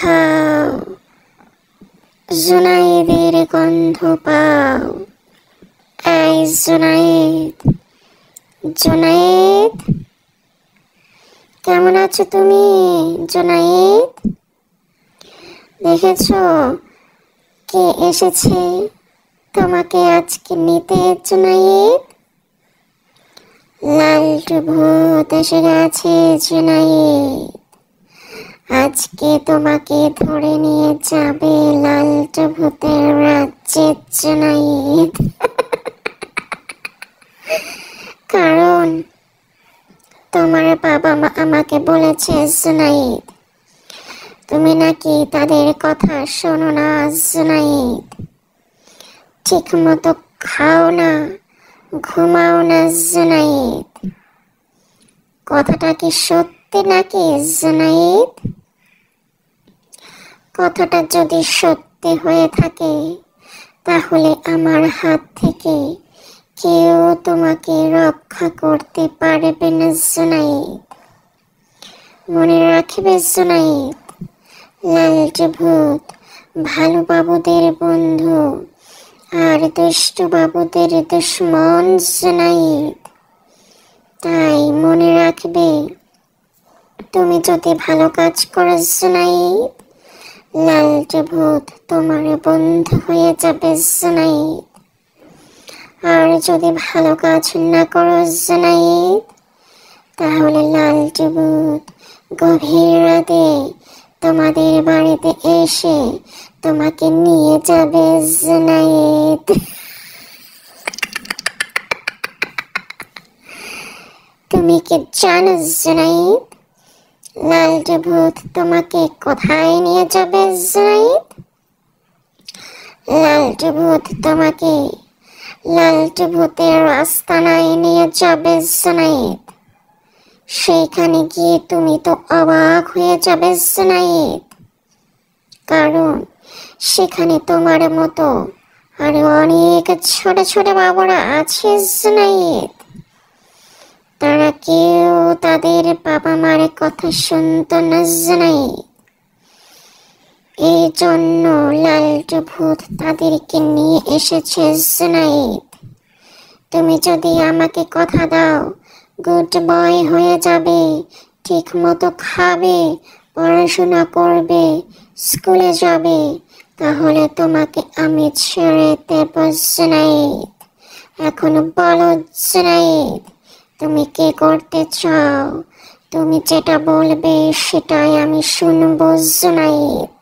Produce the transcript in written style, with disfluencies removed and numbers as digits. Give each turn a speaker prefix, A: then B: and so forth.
A: খাও, জুনায়েদের গন্ধ পাও। এই জুনায়েদ, জুনায়েদ, কেমন আছো তুমি জুনায়েদ? দেখেছো কে এসেছে তোমাকে আজকে নিতে জুনায়েদ? লালটু ভূত এসে গেছে জুনায়েদ। আজকে তোমাকে ধরে নিয়ে যাবে লালটু ভূতের রাজ্যে জুনায়েদ। কারণ তোমার বাবা মা আমাকে বলেছে জুনায়েদ, তুমি নাকি তাদের কথা শোনো না জুনায়েদ। ঠিক মতো খাও না, ঘুমাও না জুনায়েদ। কথাটা কি সত্যি নাকি জুনায়েদ? কথাটা যদি সত্যি হয়ে থাকে তাহলে আমার হাত থেকে কেউ তোমাকে রক্ষা করতে পারবে না জুনায়েদ। মনে রাখবে জুনায়েদ, লালটু ভূত ভালো বাবুদের বন্ধু আর দুষ্টু বাবুদের দুশ্মন জুনায়েদ। তাই মনে রাখবে, তুমি যদি ভালো কাজ করো জুনায়েদ, লালটু ভূত তোমার বন্ধু হয়ে যাবে জুনায়েদ। আর যদি ভালো কাজ না করো জুনায়েদ, তাহলে লালটু ভূত গভীর রাতে তোমাদের বাড়িতে এসে তোমাকে নিয়ে যাবে জুনায়েদ। তুমি কি জানো জুনায়েদ, লালটু ভূত তোমাকে কোথায় নিয়ে যাবে জুনায়েদ? লালটু ভূত তোমাকে লালটু ভূতের আস্তানায় নিয়ে যাবে জুনায়েদ। সেইখানে গিয়ে তুমি তো অবাক হয়ে যাবে জুনায়েদ। কারণ সেখানে তোমার মতো আরো অনেক ছোট ছোট বাবুরা আছে জুনায়েদ। তারা কেউ তাদের বাবা মার কথা শুনতো না জুনায়েদ। এই জন্য লালটু ভূত তাদেরকে নিয়ে এসেছে জুনায়েদ। তুমি যদি আমাকে কথা দাও, গুড বয় হয়ে যাবে, ঠিক মতো খাবে, পড়াশোনা করবে, স্কুলে যাবে, তাহলে তোমাকে আমি ছেড়ে দেব জুনায়েদ। এখন বলো জুনায়েদ, তুমি কি করতে চাও? তুমি যেটা বলবে সেটাই আমি শুনবো জুনায়েদ।